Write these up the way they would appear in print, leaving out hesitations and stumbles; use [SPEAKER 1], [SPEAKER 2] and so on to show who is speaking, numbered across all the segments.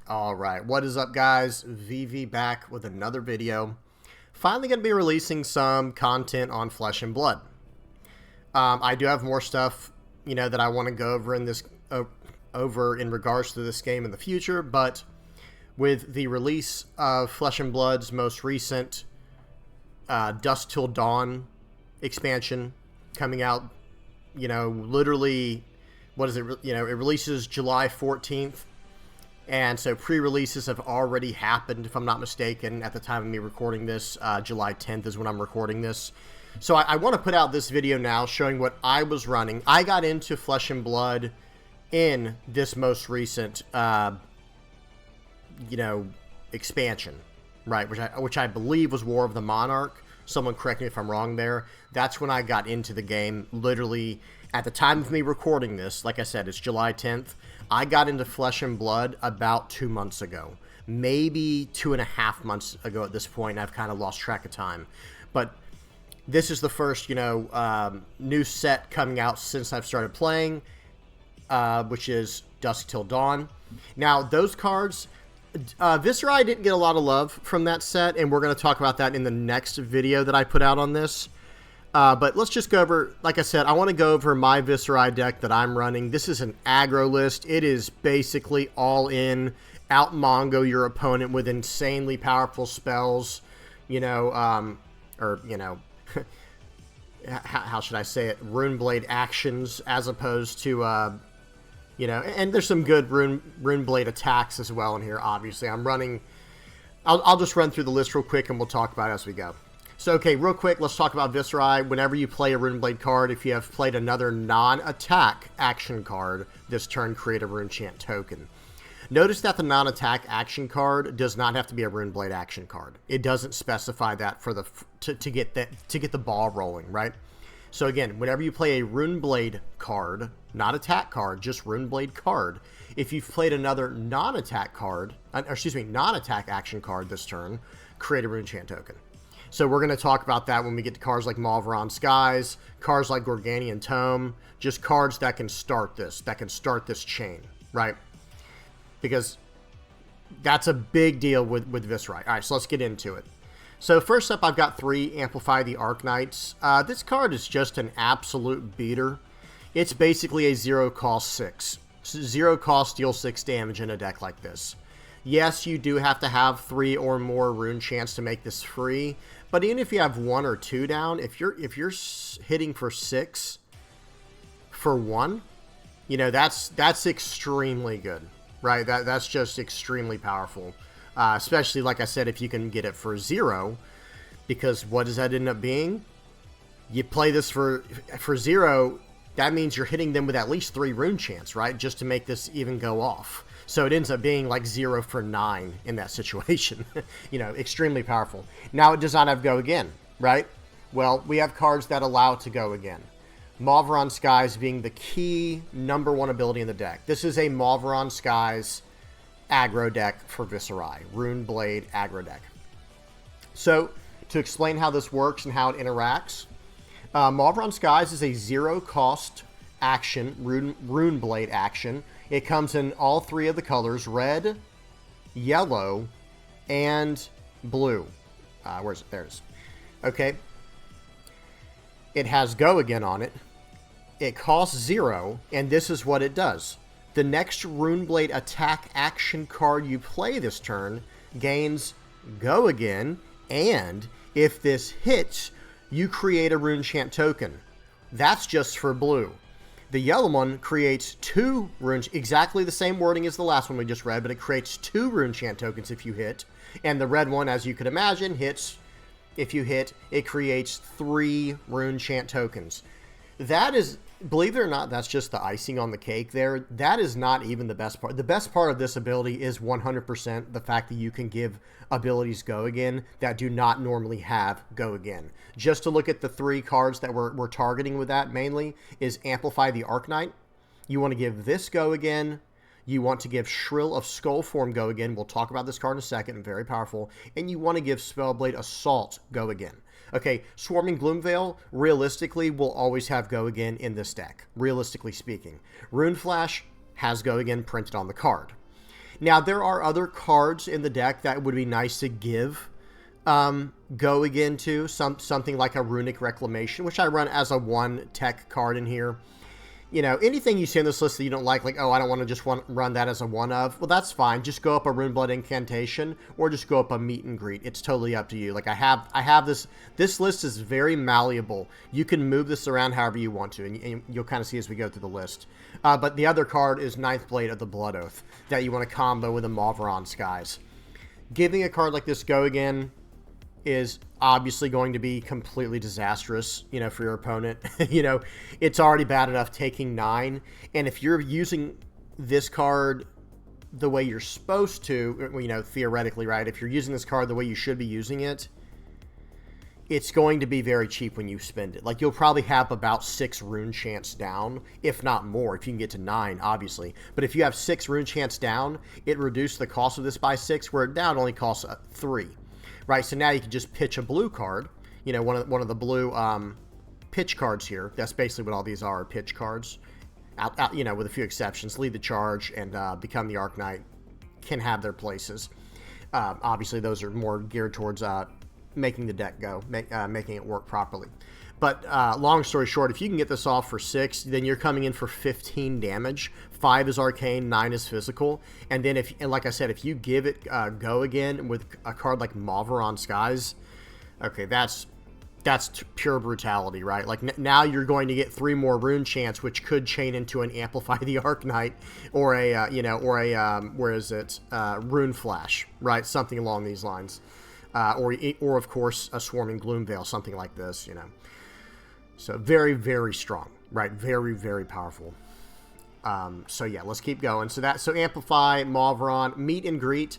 [SPEAKER 1] Alright, what is up guys? VV back with another video. Finally going to be releasing some content on Flesh and Blood. I do have more stuff, that I want to go over in this over in regards to this game in the future, but with the release of Flesh and Blood's most recent Dusk Till Dawn expansion coming out, literally, what is it? It releases July 14th. And so pre-releases have already happened, if I'm not mistaken, at the time of me recording this. July 10th is when I'm recording this. So I want to put out this video now showing what I was running. I got into Flesh and Blood in this most recent, expansion, right? Which I believe was War of the Monarch. Someone correct me if I'm wrong there. That's when I got into the game, literally at the time of me recording this. Like I said, it's July 10th. I got into Flesh and Blood about 2 months ago, maybe 2.5 months ago at this point. I've kind of lost track of time, but this is the first, new set coming out since I've started playing, which is Dusk Till Dawn. Now, those cards, Viserai didn't get a lot of love from that set, and we're going to talk about that in the next video that I put out on this. But let's just go over, like I said, I want to go over my Viserai deck that I'm running. This is an aggro list. It is basically all in, out-mongo your opponent with insanely powerful spells, how should I say it, Runeblade actions, as opposed to, and there's some good Runeblade attacks as well in here, obviously. I'll just run through the list real quick and we'll talk about it as we go. So, okay, real quick, let's talk about Viserai. Whenever you play a Runeblade card, if you have played another non-attack action card this turn, create a Runechant token. Notice that the non-attack action card does not have to be a Runeblade action card. It doesn't specify that for to get the ball rolling, right? So again, whenever you play a Runeblade card, not attack card, just Runeblade card, if you've played another non-attack card, non-attack action card this turn, create a Runechant token. So we're going to talk about that when we get to cards like Malveron Skies, cards like Gorganian Tome, just cards that can start this chain, right? Because that's a big deal with Viserai. All right, so let's get into it. So first up, I've got 3 Amplify the Arknights. This card is just an absolute beater. It's basically a 0-cost 6. 0 cost, deal 6 damage in a deck like this. Yes, you do have to have 3 or more Runechants to make this free, but even if you have 1 or 2 down, if you're hitting for 6 for 1, that's extremely good, right? That's just extremely powerful, especially like I said, if you can get it for 0, because what does that end up being? You play this for 0, that means you're hitting them with at least 3 Runechants, right? Just to make this even go off. So it ends up being like 0 for 9 in that situation. Extremely powerful. Now it does not have Go Again, right? Well, we have cards that allow it to go again. Malveron Skies being the key #1 ability in the deck. This is a Malveron Skies aggro deck for Viserai. Runeblade aggro deck. So, to explain how this works and how it interacts, Malveron Skies is a 0-cost action, Runeblade action. It comes in all 3 of the colors, red, yellow, and blue. Where's it? There it is. Okay. It has Go Again on it. It costs 0, and this is what it does. The next Runeblade attack action card you play this turn gains Go Again, and if this hits, you create a Runechant token. That's just for blue. The yellow one creates 2 runes, exactly the same wording as the last one we just read, but it creates 2 Runechant tokens if you hit. And the red one, as you could imagine, hits. If you hit, it creates 3 Runechant tokens. That is, believe it or not, that's just the icing on the cake there. That is not even the best part. The best part of this ability is 100% the fact that you can give abilities Go Again that do not normally have Go Again. Just to look at the 3 cards that we're targeting with that mainly is Amplify the Arknight. You want to give this Go Again. You want to give Shrill of Skullform Go Again. We'll talk about this card in a second. Very powerful. And you want to give Spellblade Assault Go Again. Okay, Swarming Gloomveil, realistically, will always have Go Again in this deck, realistically speaking. Rune Flash has Go Again printed on the card. Now, there are other cards in the deck that would be nice to give Go Again to. Something like a Runic Reclamation, which I run as a 1 tech card in here. You know, anything you see on this list that you don't like, oh, I don't want to just run that as a 1 of, well, that's fine. Just go up a Runeblood Incantation, or just go up a Meet and Greet. It's totally up to you. Like, I have this list is very malleable. You can move this around however you want to, and you'll kind of see as we go through the list. But the other card is Ninth Blade of the Blood Oath, that you want to combo with a Malveron Skies. Giving a card like this Go Again is obviously going to be completely disastrous, you know, for your opponent. You know, it's already bad enough taking 9, and if you're using this card the way you're supposed to, you know, theoretically, right, if you're using this card the way you should be using it, it's going to be very cheap when you spend it. Like, you'll probably have about 6 rune chance down, if not more, if you can get to 9, obviously. But if you have 6 rune chance down, it reduced the cost of this by 6, where it now only costs 3. Right, so now you can just pitch a blue card, you know, one of the blue pitch cards here. That's basically what all these are, pitch cards. Out, you know, with a few exceptions. Lead the Charge and Become the Arc Knight can have their places. Obviously, those are more geared towards making the deck go, making it work properly. But long story short, if you can get this off for 6, then you're coming in for 15 damage. 5 is arcane, 9 is physical. And then, like I said, if you give it Go Again with a card like Malveron Skies, okay, that's pure brutality, right? Like, now you're going to get 3 more rune chance, which could chain into an Amplify the Arc Knight, or a where is it, Rune Flash, right? Something along these lines, or of course a Swarming Gloomveil, something like this, you know. So very, very strong, right? Very, very powerful. So yeah, let's keep going. So Amplify, Malveron, Meet and Greet.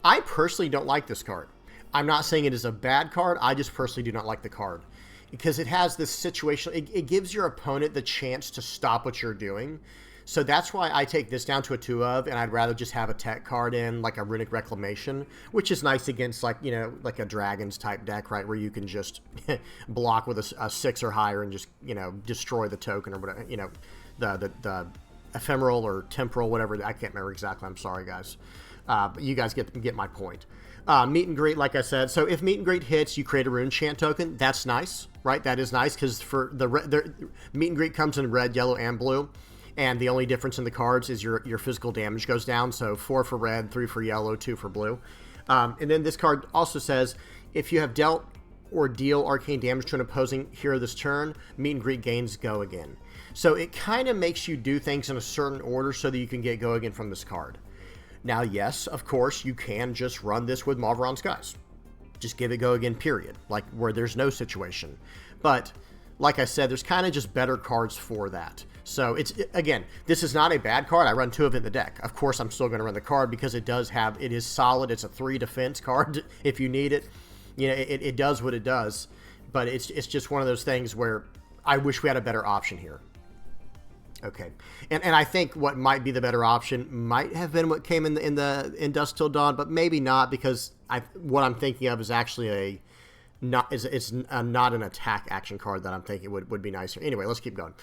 [SPEAKER 1] I personally don't like this card. I'm not saying it is a bad card. I just personally do not like the card because it has this situation. It gives your opponent the chance to stop what you're doing. So that's why I take this down to a 2 of, and I'd rather just have a tech card in, like a Runic Reclamation, which is nice against, like, you know, like a Dragons type deck, right, where you can just block with a 6 or higher and just, you know, destroy the token or whatever, you know, the ephemeral or temporal, whatever. I can't remember exactly. I'm sorry, guys. But you guys get my point. Meet and Greet, like I said. So if Meet and Greet hits, you create a Rune Chant token. That's nice, right? That is nice because for the Meet and Greet comes in red, yellow, and blue. And the only difference in the cards is your physical damage goes down. So 4 for red, 3 for yellow, 2 for blue. And then this card also says, if you have dealt or deal arcane damage to an opposing hero this turn, Meet and Greet gains Go Again. So it kind of makes you do things in a certain order so that you can get Go Again from this card. Now, yes, of course, you can just run this with Malveron Skies. Just give it Go Again, period. Like, where there's no situation. But, like I said, there's kind of just better cards for that. So, again, this is not a bad card. I run 2 of it in the deck. Of course, I'm still going to run the card because it is solid. It's a 3 defense card if you need it. You know, it does what it does. But it's just one of those things where I wish we had a better option here. Okay, and I think what might be the better option might have been what came in Dusk Till Dawn, but maybe not, because what I'm thinking of is actually not an attack action card that I'm thinking would be nicer. Anyway, let's keep going.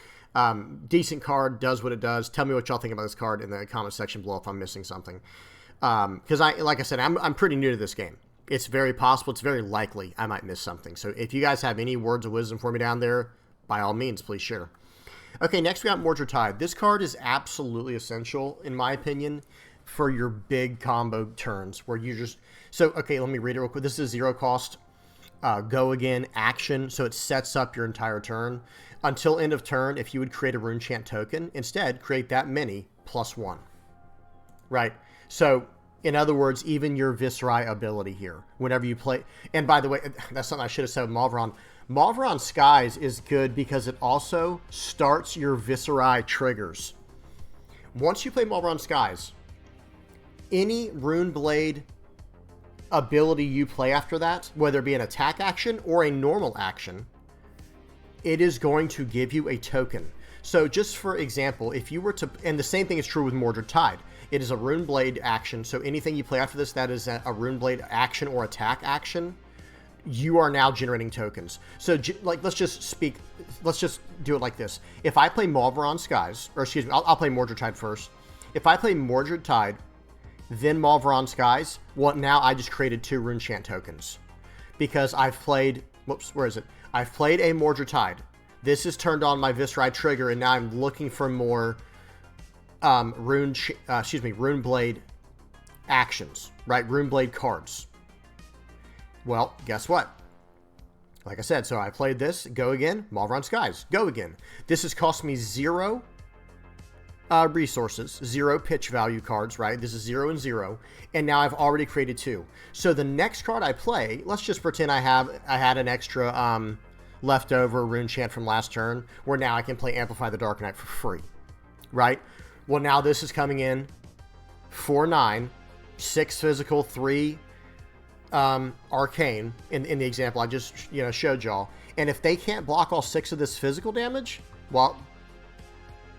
[SPEAKER 1] Decent card, does what it does. Tell me what y'all think about this card in the comment section below if I'm missing something. Because like I said, I'm pretty new to this game. It's very possible, it's very likely I might miss something. So if you guys have any words of wisdom for me down there, by all means, please share. Okay, next we got Mordred Tide. This card is absolutely essential, in my opinion, for your big combo turns where you just... So, okay, let me read it real quick. This is 0 cost, Go Again, action, so it sets up your entire turn. Until end of turn, if you would create a Rune Chant token, instead, create that many +1. Right? So, in other words, even your Viserai ability here, whenever you play... And by the way, that's something I should have said with Malveron. Malveron Skies is good because it also starts your Viserai triggers. Once you play Malveron Skies, any Rune Blade ability you play after that, whether it be an attack action or a normal action, it is going to give you a token. So just for example, if you were to... And the same thing is true with Mordred Tide. It is a Rune Blade action, so anything you play after this that is a Rune Blade action or attack action, you are now generating tokens. So, like, let's just do it like this. If I play Malveron Skies, or excuse me, I'll play Mordred Tide first. If I play Mordred Tide then Malveron Skies. Well, now I just created 2 Rune Chant tokens. Because I've played... Whoops, where is it? I've played a Mordred Tide. This has turned on my Viserai trigger, and now I'm looking for more Rune Blade actions, right? Rune Blade cards. Well, guess what? Like I said, so I played this, go again, Malveron Skies, go again. This has cost me 0 resources, 0 pitch value cards, right? This is 0 and 0, and now I've already created 2. So the next card I play, let's just pretend I had an extra leftover Rune Chant from last turn, where now I can play Amplify the Dark Knight for free, right? Well, now this is coming in 4/9, 6 physical, 3 arcane in the example I just showed y'all. And if they can't block all 6 of this physical damage, well,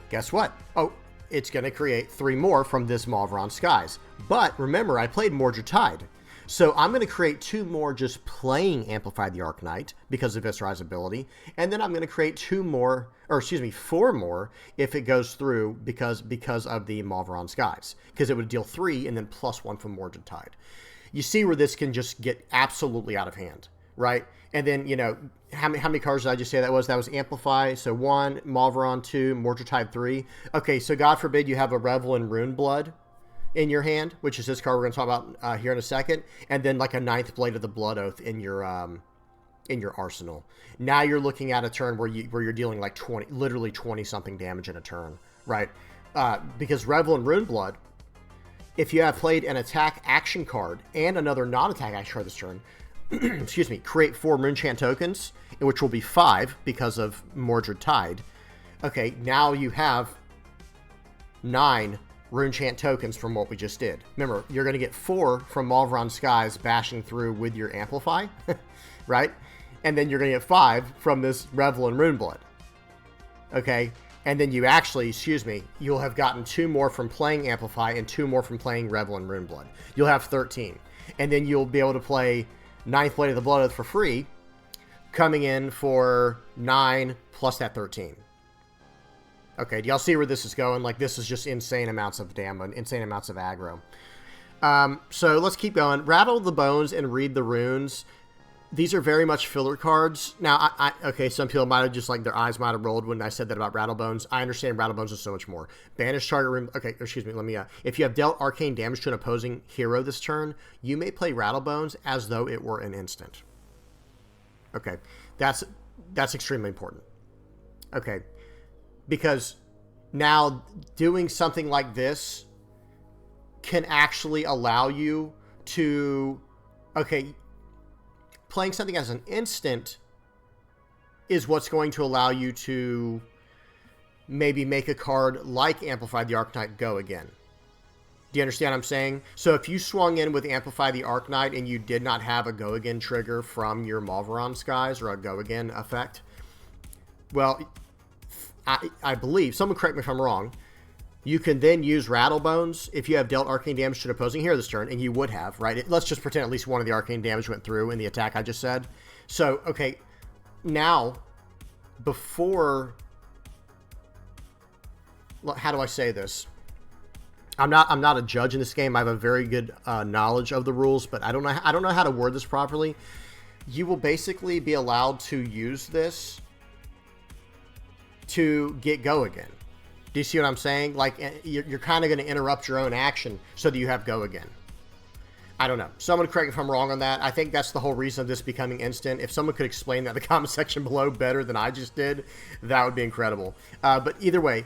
[SPEAKER 1] guess what? Oh, it's going to create 3 more from this Malveron Skies. But remember, I played Mordred Tide. So I'm going to create 2 more just playing Amplify the Arcanite because of Viserai's ability. And then I'm going to create 4 more if it goes through because of the Malveron Skies. Because it would deal 3 and then +1 from Mordred Tide. You see where this can just get absolutely out of hand, right? And then, how many cards did I just say that was? That was Amplify. So 1, Malveron 2, Mordred Tide 3. Okay, so God forbid you have a Revel in Rune Blood in your hand, which is this card we're going to talk about here in a second, and then like a 9th Blade of the Blood Oath in your arsenal. Now you're looking at a turn where you're dealing like literally 20 something damage in a turn, right? Because Revel in Rune Blood, if you have played an attack action card and another non-attack action card this turn, excuse me, create 4 Rune Chant tokens, which will be 5 because of Mordred Tide. Okay, now you have 9 Rune Chant tokens from what we just did. Remember, you're going to get 4 from Malveron Skies bashing through with your Amplify, right? And then you're going to get 5 from this Revel in Rune Blood. Okay? And then you'll have gotten 2 more from playing Amplify and 2 more from playing Revel in Rune Blood. You'll have 13. And then you'll be able to play 9th Blade of the Blood Oath for free, coming in for 9 plus that 13. Okay, do y'all see where this is going? Like, this is just insane amounts of damage, insane amounts of aggro. So let's keep going. Rattle the Bones and Read the Runes. These are very much filler cards. Now, okay, some people might have just, their eyes might have rolled when I said that about Rattle Bones. I understand Rattle Bones is so much more. Banish target room. Okay, excuse me, let me, if you have dealt arcane damage to an opposing hero this turn, you may play Rattle Bones as though it were an instant. Okay, that's extremely important. Okay, because now doing something like this can actually allow you to, playing something as an instant is what's going to allow you to maybe make a card like Amplify the Arcanite go again. Do you understand what I'm saying? So if you swung in with Amplify the Arcanite and you did not have a go again trigger from your Malveron Skies or a go again effect, well, I believe, someone correct me if I'm wrong, you can then use Rattle Bones if you have dealt arcane damage to an opposing hero this turn, and you would have, right? Let's just pretend at least one of the arcane damage went through in the attack I just said. So, okay, now, before, how do I say this? I'm not a judge in this game. I have a very good knowledge of the rules, but I don't know how to word this properly. You will basically be allowed to use this to get go again. Do you see what I'm saying? Like, you're kind of going to interrupt your own action so that you have go again. I don't know. Someone correct me if I'm wrong on that. I think that's the whole reason of this becoming instant. If someone could explain that in the comment section below better than I just did, that would be incredible. But either way,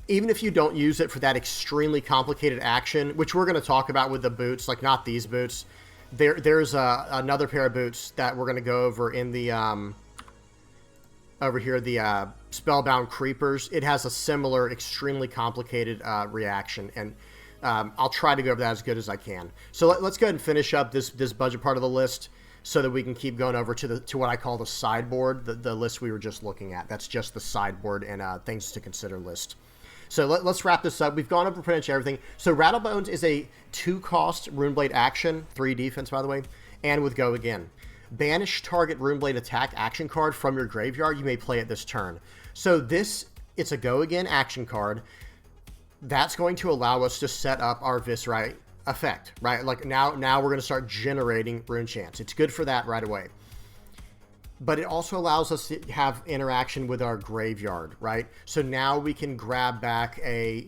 [SPEAKER 1] even if you don't use it for that extremely complicated action, which we're going to talk about with the boots, like not these boots, there's another pair of boots that we're going to go over in the over here, the Spellbound Creepers. It has a similar, extremely complicated reaction, and I'll try to go over that as good as I can. So let's go ahead and finish up this budget part of the list so that we can keep going over to what I call the sideboard, the list we were just looking at. That's just the sideboard and things to consider list. So let's wrap this up. We've gone over pretty much everything. So Rattlebones is a 2-cost Runeblade action, 3 defense, by the way, and with Go Again. Banish target Runeblade attack action card from your graveyard. You may play it this turn. So it's a Go Again action card. That's going to allow us to set up our Viserai effect, right? Like now we're going to start generating rune chants. It's good for that right away. But it also allows us to have interaction with our graveyard, right? So now we can grab back a,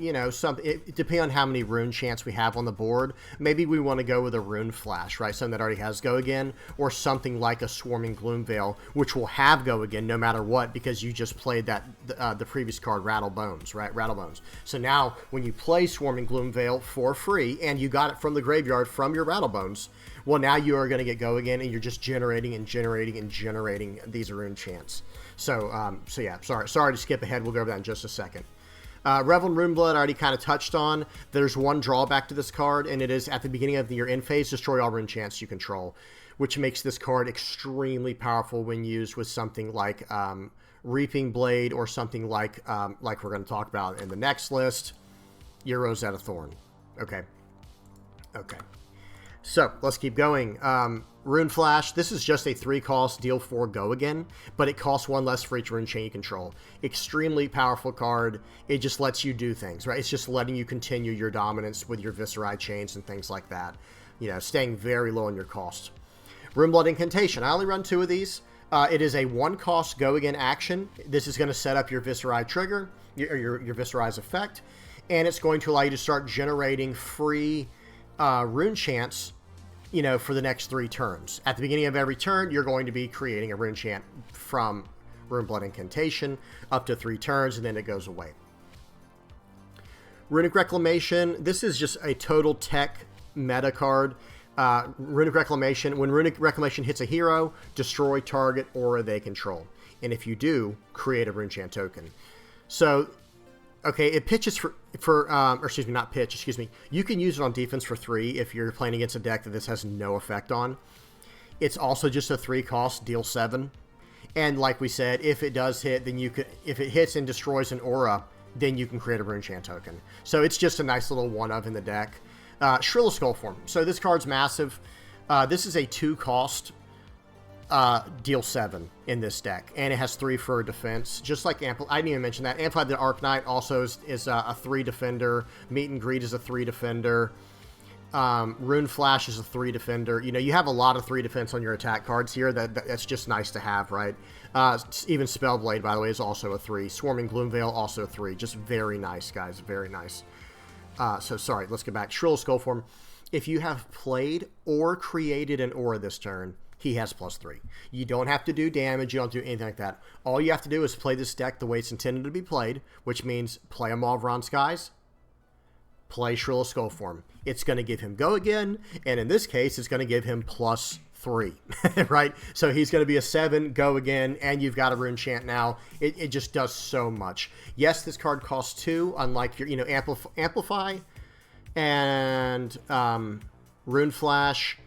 [SPEAKER 1] depending on how many rune chants we have on the board, maybe we want to go with a rune flash, right? Something that already has go again, or something like a swarming gloomveil, which will have go again no matter what, because you just played that the previous card, Rattle Bones, right? Rattle Bones. So now when you play swarming gloomveil for free, and you got it from the graveyard from your Rattle Bones, well, now you are going to get go again, and you're just generating and generating and generating these rune chants. So yeah, sorry to skip ahead. We'll go over that in just a second. Revel in Runeblood, I already kind of touched on. There's one drawback to this card, and it is at the beginning of your end phase, destroy all rune chants you control, which makes this card extremely powerful when used with something like Reaping Blade, or something like we're going to talk about in the next list, your Rosetta Thorn. Okay. So let's keep going. Rune Flash, this is just a 3-cost, deal 4, go again, but it costs 1 less for each rune chain you control. Extremely powerful card. It just lets you do things, right? It's just letting you continue your dominance with your Viserai chains and things like that. Staying very low on your cost. Runeblood Incantation. I only run 2 of these. It is a 1-cost go again action. This is going to set up your Viserai trigger, your Viserai's effect, and it's going to allow you to start generating free rune chants, for the next 3 turns. At the beginning of every turn, you're going to be creating a rune chant from Runeblood Incantation up to 3 turns, and then it goes away. Runic Reclamation. This is just a total tech meta card. Runic Reclamation. When Runic Reclamation hits a hero, destroy target aura they control. And if you do, create a rune chant token. So, okay, it pitches you can use it on defense for 3 if you're playing against a deck that this has no effect on. It's also just a 3-cost, deal 7. And like we said, if it does hit, then if it hits and destroys an aura, then you can create a rune chant token. So it's just a nice little one-of in the deck. Shrill Skullform. So this card's massive. This is a 2-cost, deal 7 in this deck, and it has 3 for defense, just like I didn't even mention that. Amplify the Arknight also is a 3 defender. Meet and Greet is a 3 defender. Rune Flash is a 3 defender. You have a lot of 3 defense on your attack cards here. That's just nice to have, right? Even Spellblade, by the way, is also a 3. Swarming Gloomveil, also a 3. Just very nice, guys. Very nice. So sorry, let's get back. Shrill Skullform. If you have played or created an aura this turn, he has +3. You don't have to do damage. You don't do anything like that. All you have to do is play this deck the way it's intended to be played, which means play a Mauvron Skies, play Shrill Skullform. It's going to give him go again, and in this case, it's going to give him +3, right? So he's going to be a 7, go again, and you've got a rune chant now. It just does so much. Yes, this card costs 2, unlike your, Amplify and Rune Flash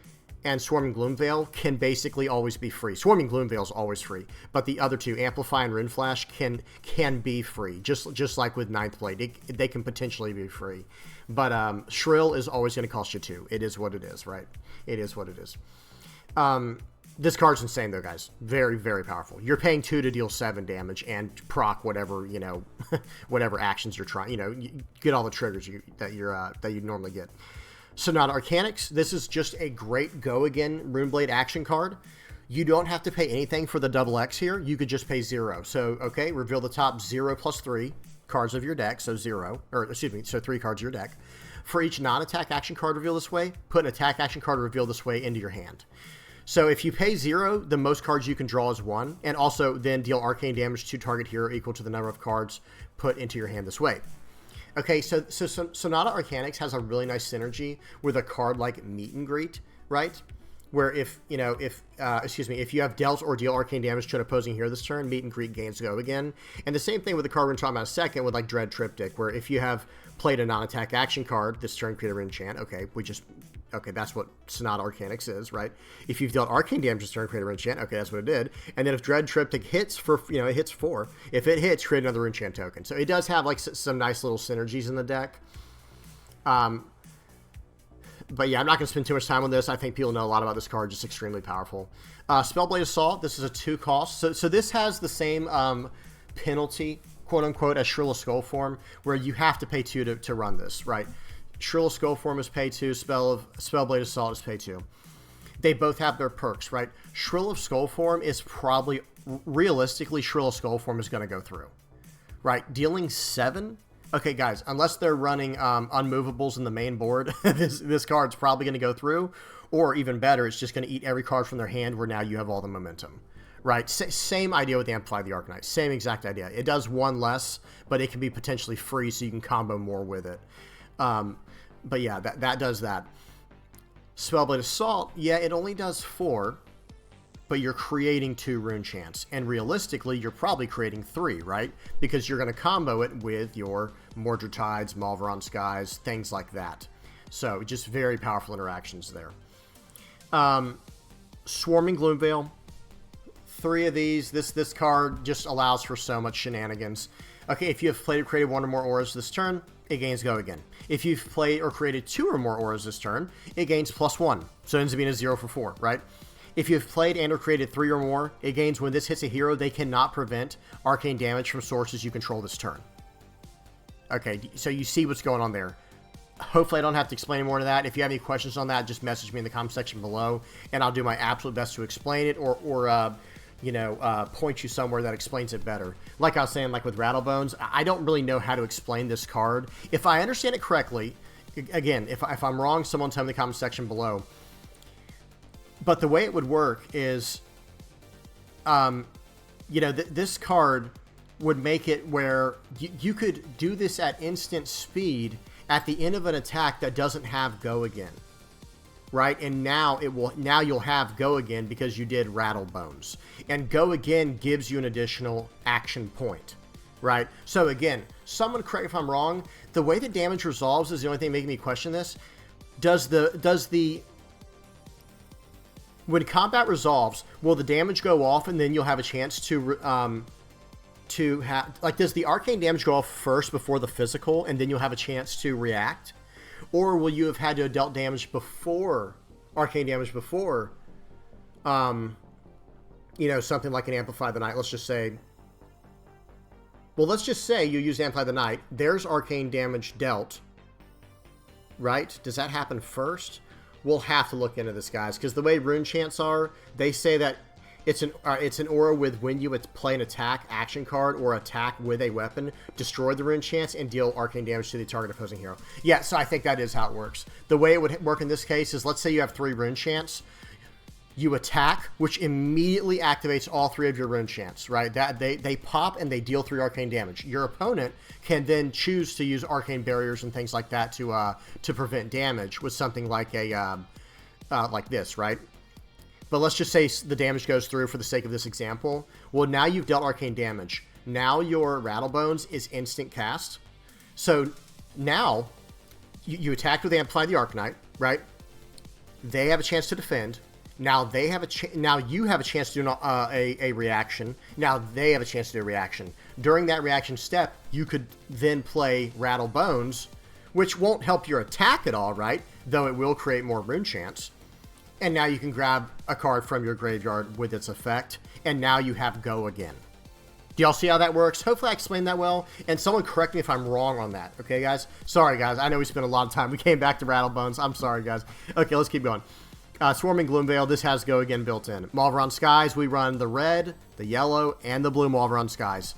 [SPEAKER 1] and Swarming Gloomveil can basically always be free. Swarming Gloomveil is always free, but the other 2, Amplify and Rune Flash, can be free, just like with Ninth Blade. They can potentially be free. But Shrill is always going to cost you 2. It is what it is, right? It is what it is. This card's insane, though, guys. Very, very powerful. You're paying 2 to deal 7 damage and proc whatever, whatever actions you're trying. You get all the triggers that you normally get. Sonata Arcanix. This is just a great go again Runeblade action card. You don't have to pay anything for the double X here. You could just pay 0. So, okay, reveal the top 0 plus 3 cards of your deck. So 0, or excuse me, so 3 cards of your deck. For each non-attack action card reveal this way, put an attack action card reveal this way into your hand. So if you pay 0, the most cards you can draw is 1, and also then deal arcane damage to target hero equal to the number of cards put into your hand this way. Okay, so Sonata Arcanix has a really nice synergy with a card like Meet and Greet, right? Where if you have dealt or deal arcane damage to an opposing hero this turn, Meet and Greet gains go again. And the same thing with the card we're talking about in a second with like Dread Triptych, where if you have played a non-attack action card this turn, create a rune chant. Okay, that's what Sonata Arcanix is, right? If you've dealt arcane damage this turn, create a rune chant. Okay, that's what it did. And then if Dread Triptych hits it hits 4. If it hits, create another rune chant token. So it does have like some nice little synergies in the deck. But yeah, I'm not going to spend too much time on this. I think people know a lot about this card. Just extremely powerful. Spellblade Assault. This is a 2 cost. So this has the same penalty, quote unquote, as Shrill Skullform, where you have to pay 2 to run this, right? Shrill of Skullform is pay 2. Spellblade Assault is pay 2. They both have their perks, right? Shrill of Skullform is probably, realistically, Shrill of Skullform is going to go through, right? Dealing 7. Okay, guys, unless they're running unmovables in the main board, this card's probably going to go through. Or even better, it's just going to eat every card from their hand where now you have all the momentum. Right? Same idea with Amplify the Arcanite. Same exact idea. It does one less, but it can be potentially free so you can combo more with it. But yeah, that does that. Spellblade Assault, yeah, it only does 4, but you're creating 2 rune chants. And realistically, you're probably creating 3, right? Because you're going to combo it with your Mordred Tides, Malveron Skies, things like that. So just very powerful interactions there. Swarming Gloomveil. 3 of these. This card just allows for so much shenanigans. Okay, if you have played or created 1 or more auras this turn, it gains Go Again. If you've played or created 2 or more auras this turn, it gains +1. So it ends up being a 0 for 4, right? If you've played and or created 3 or more, it gains when this hits a hero, they cannot prevent arcane damage from sources you control this turn. Okay, so you see what's going on there. Hopefully I don't have to explain more to that. If you have any questions on that, just message me in the comment section below, and I'll do my absolute best to explain it or point you somewhere that explains it better. Like I was saying, like with Rattlebones, I don't really know how to explain this card. If I understand it correctly, again, if I'm wrong, someone tell me in the comment section below. But the way it would work is, this card would make it where you could do this at instant speed at the end of an attack that doesn't have Go Again, right? And now you'll have Go Again because you did Rattlebones, and Go Again gives you an additional action point, right? So again, someone correct me if I'm wrong. The way the damage resolves is the only thing making me question this. When combat resolves, will the damage go off and then you'll have a chance to have, like, does the arcane damage go off first before the physical and then you'll have a chance to react? Or will you have had to have dealt damage before, arcane damage before, something like an Amplify the Night? Let's just say you use Amplify the Night. There's arcane damage dealt, right? Does that happen first? We'll have to look into this, guys, because the way rune chants are, they say that it's an aura with when you would play an attack action card or attack with a weapon, destroy the rune chants, and deal arcane damage to the target opposing hero. Yeah, so I think that is how it works. The way it would work in this case is, let's say you have 3 rune chants. You attack, which immediately activates all 3 of your rune chants, right? That they pop and they deal 3 arcane damage. Your opponent can then choose to use arcane barriers and things like that to prevent damage with something like like this, right? But let's just say the damage goes through for the sake of this example. Well, now you've dealt arcane damage. Now your Rattlebones is instant cast. So now you attacked with Amplify the Arcanite, right? They have a chance to defend. Now they have now you have a chance to do a reaction. Now they have a chance to do a reaction. During that reaction step, you could then play Rattlebones, which won't help your attack at all, right? Though it will create more rune chants. And now you can grab a card from your graveyard with its effect, and now you have Go Again. Do y'all see how that works? Hopefully I explained that well, and someone correct me if I'm wrong on that. Okay, guys? Sorry, guys. I know we spent a lot of time. We came back to Rattlebones. I'm sorry, guys. Okay, let's keep going. Swarming Gloomveil, this has Go Again built in. Malveron Skies, we run the red, the yellow, and the blue Malveron Skies.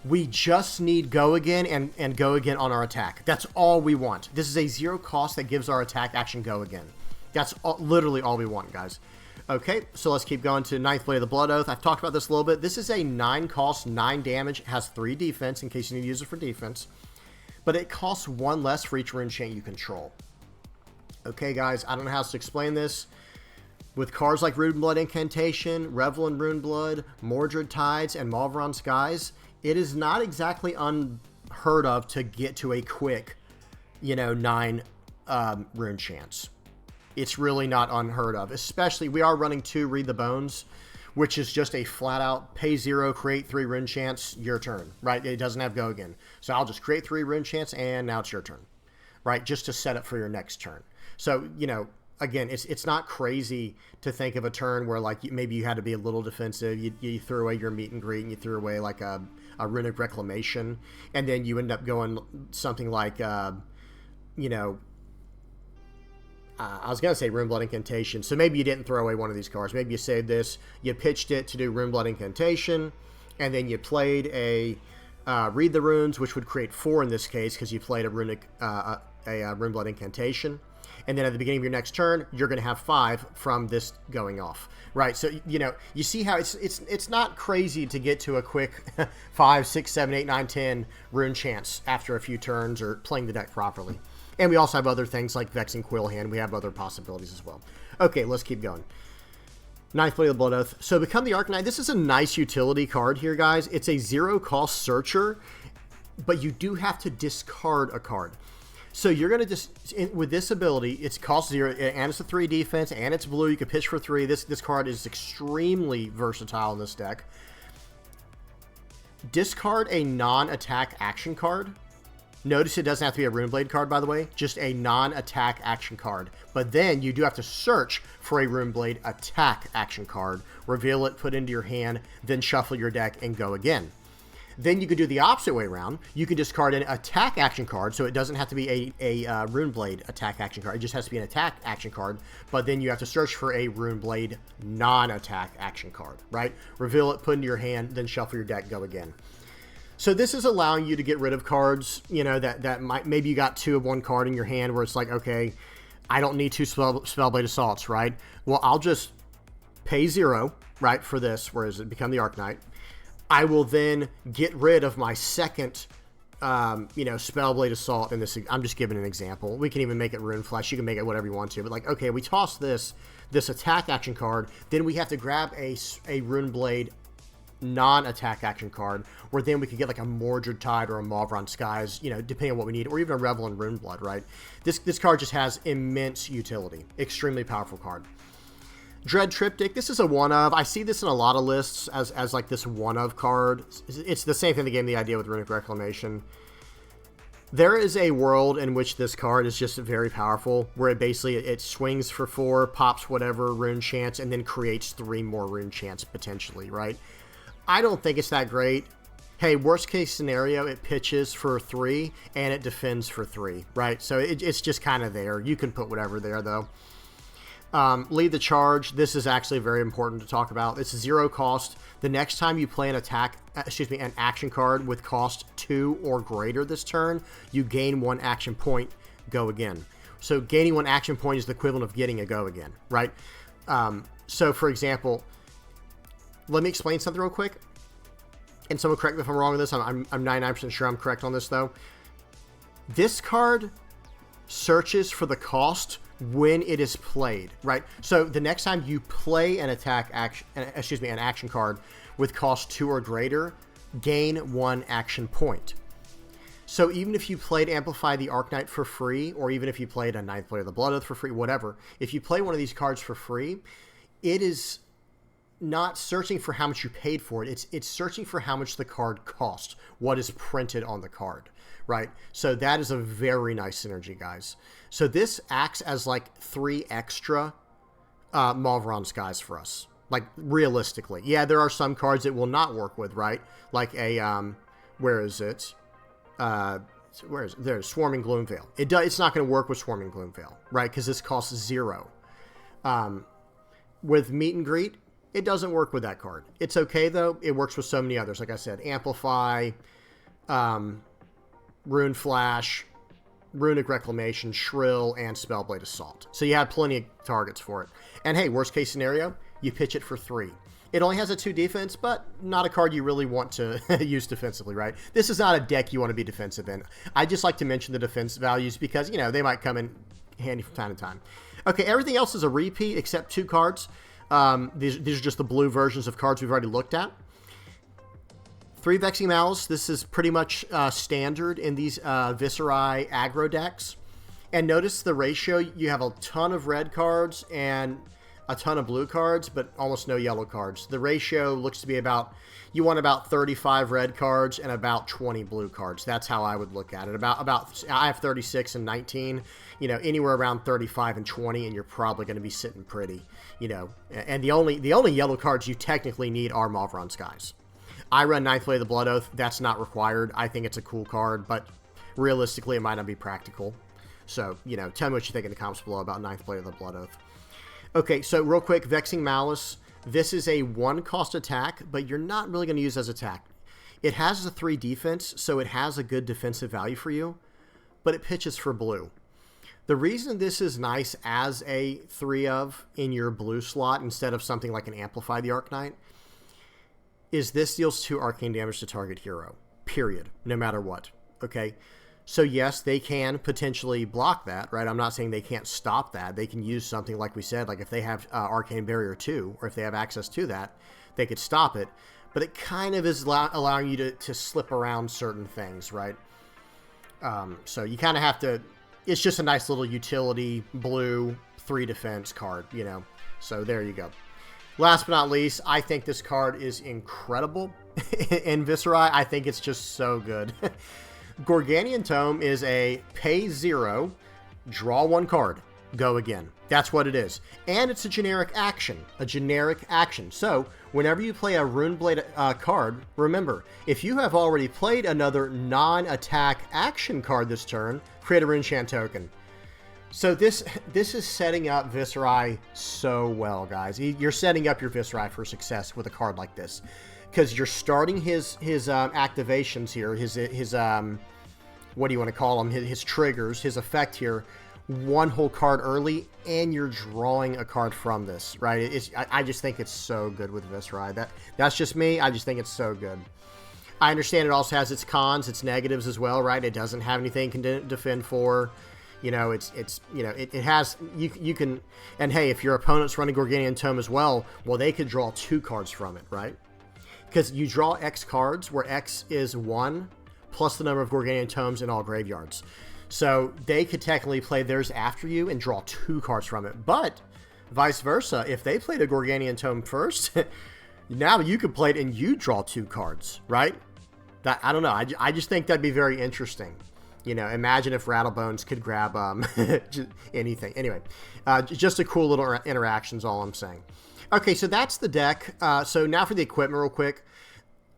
[SPEAKER 1] We just need Go Again and Go Again on our attack. That's all we want. This is a 0 cost that gives our attack action Go Again. That's literally all we want, guys. Okay, so let's keep going to Ninth Blade of the Blood Oath. I've talked about this a little bit. This is a 9 cost, 9 damage. It has 3 defense in case you need to use it for defense. But it costs 1 less for each rune chant you control. Okay, guys, I don't know how else to explain this. With cards like Runeblood Incantation, Revel in Runeblood, Mordred Tides, and Malveron Skies, it is not exactly unheard of to get to a quick, 9 rune chants. It's really not unheard of. Especially, we are running 2 Read the Bones, which is just a flat-out pay 0, create 3 rune chants, your turn, right? It doesn't have Go Again. So I'll just create 3 rune chants, and now it's your turn, right? Just to set up for your next turn. So, again, it's not crazy to think of a turn where, like, maybe you had to be a little defensive. You threw away your meet and greet, and you threw away, like, a Runic Reclamation, and then you end up going something like, I was going to say Runeblood Incantation. So maybe you didn't throw away one of these cards. Maybe you saved this. You pitched it to do Runeblood Incantation. And then you played a Read the Runes, which would create 4 in this case because you played a Runeblood Incantation. And then at the beginning of your next turn, you're going to have 5 from this going off. Right, so, you see how it's not crazy to get to a quick 5, 6, 7, 8, 9, 10 rune chance after a few turns or playing the deck properly. And we also have other things like Vexing Quill Hand. We have other possibilities as well. Okay, let's keep going. Ninth Blade of the Blood Oath. So Become the Arcanite. This is a nice utility card here, guys. It's a 0-cost searcher, but you do have to discard a card. So you're going to just, with this ability, it's cost 0, and it's a 3 defense, and it's blue. You can pitch for 3. This card is extremely versatile in this deck. Discard a non-attack action card. Notice it doesn't have to be a Runeblade card, by the way. Just a non-attack action card. But then you do have to search for a Runeblade attack action card. Reveal it, put it into your hand, then shuffle your deck and go again. Then you could do the opposite way around. You can discard an attack action card, so it doesn't have to be a Runeblade attack action card. It just has to be an attack action card, but then you have to search for a Runeblade non-attack action card, right? Reveal it, put it into your hand, then shuffle your deck, go again. So this is allowing you to get rid of cards, that might, maybe you got 2 of one card in your hand where it's like, okay, I don't need 2 Spellblade Assaults, right? Well, I'll just pay 0, right, for this, whereas it Become the Arcanite. I will then get rid of my second, Spellblade Assault in this. I'm just giving an example. We can even make it Rune Flesh. You can make it whatever you want to. But like, okay, we toss this attack action card. Then we have to grab a Runeblade non-attack action card, where then we could get like a Mordred Tide or a Mauvron Skies, depending on what we need, or even a Revel in Runeblood, right? This card just has immense utility. Extremely powerful card. Dread Triptych, this is a one of. I see this in a lot of lists as like this one of card. It's the same thing that gave me the idea with Runic Reclamation. There is a world in which this card is just very powerful, where it swings for 4, pops whatever rune chance, and then creates 3 more rune chance potentially, right? I don't think it's that great. Hey, worst case scenario, it pitches for 3 and it defends for 3, right? So it's just kind of there. You can put whatever there, though. Lead the Charge. This is actually very important to talk about. It's 0 cost. The next time you play an action card with cost 2 or greater this turn, you gain 1 action point, go again. So gaining 1 action point is the equivalent of getting a go again, right? So for example, let me explain something real quick. And someone correct me if I'm wrong with this. I'm 99% sure I'm correct on this, though. This card searches for the cost when it is played, right? So the next time you play an action card with cost 2 or greater, gain 1 action point. So even if you played Amplify the Arcanite for free, or even if you played a Ninth Blade of the Blood Oath for free, whatever, if you play one of these cards for free, it is not searching for how much you paid for it. It's searching for how much the card cost, what is printed on the card, right? So that is a very nice synergy, guys. So this acts as like 3 extra Mauvron Skies for us. Like, realistically. Yeah, there are some cards it will not work with, right? Like a, where is it? There's Swarming Gloomveil. It's not going to work with Swarming Gloomveil, right? Because this costs 0. With Meet and Greet, it doesn't work with that card. It's okay, though. It works with so many others. Like I said, Amplify, Rune Flash, Runic Reclamation, Shrill, and Spellblade Assault. So you have plenty of targets for it. And hey, worst case scenario, you pitch it for 3. It only has a 2 defense, but not a card you really want to use defensively, right? This is not a deck you want to be defensive in. I just like to mention the defense values because, they might come in handy from time to time. Okay, everything else is a repeat except 2 cards. These are just the blue versions of cards we've already looked at. 3 Vexing Malice. This is pretty much standard in these Viserai aggro decks. And notice the ratio. You have a ton of red cards and a ton of blue cards, but almost no yellow cards. The ratio looks to be you want about 35 red cards and about 20 blue cards. That's how I would look at it. I have 36 and 19, anywhere around 35 and 20, and you're probably going to be sitting pretty, and the only yellow cards you technically need are Mauvron Skies. I run Ninth Blade of the Blood Oath. That's not required. I think it's a cool card, but realistically, it might not be practical. So, tell me what you think in the comments below about Ninth Blade of the Blood Oath. Okay, so real quick, Vexing Malice. This is a 1-cost attack, but you're not really going to use it as attack. It has a 3 defense, so it has a good defensive value for you, but it pitches for blue. The reason this is nice as a 3 of in your blue slot instead of something like an Amplify the Arknight is this deals 2 arcane damage to target hero, period, no matter what, okay? So yes, they can potentially block that, right? I'm not saying they can't stop that. They can use something like we said, like if they have Arcane Barrier 2, or if they have access to that, they could stop it. But it kind of is allowing you to slip around certain things, right? So you kind of have to... It's just a nice little utility, blue, 3 defense card, So there you go. Last but not least, I think this card is incredible in Viserai. I think it's just so good. Gorganian Tome is a pay 0, draw 1 card, go again. That's what it is. And it's a generic action. So, whenever you play a Runeblade card, remember, if you have already played another non-attack action card this turn, create a Runechant token. So this is setting up Viserai so well, guys. You're setting up your Viserai for success with a card like this. Because you're starting his activations here, his what do you want to call them, his triggers, his effect here, 1 whole card early, and you're drawing a card from this, right? I just think it's so good with Viserai. That's just me. I just think it's so good. I understand it also has its cons, its negatives as well, right? It doesn't have anything it can defend for. It has, you can, and hey, if your opponent's running Gorganian Tome as well, they could draw 2 cards from it, right? Because you draw X cards, where X is 1, plus the number of Gorganian Tomes in all graveyards. So they could technically play theirs after you and draw 2 cards from it. But vice versa, if they played a Gorganian Tome first, now you could play it and you draw 2 cards, right? I don't know. I just think that'd be very interesting. Imagine if Rattlebones could grab anything. Anyway, just a cool little interaction is all I'm saying. Okay, so that's the deck. So now for the equipment real quick.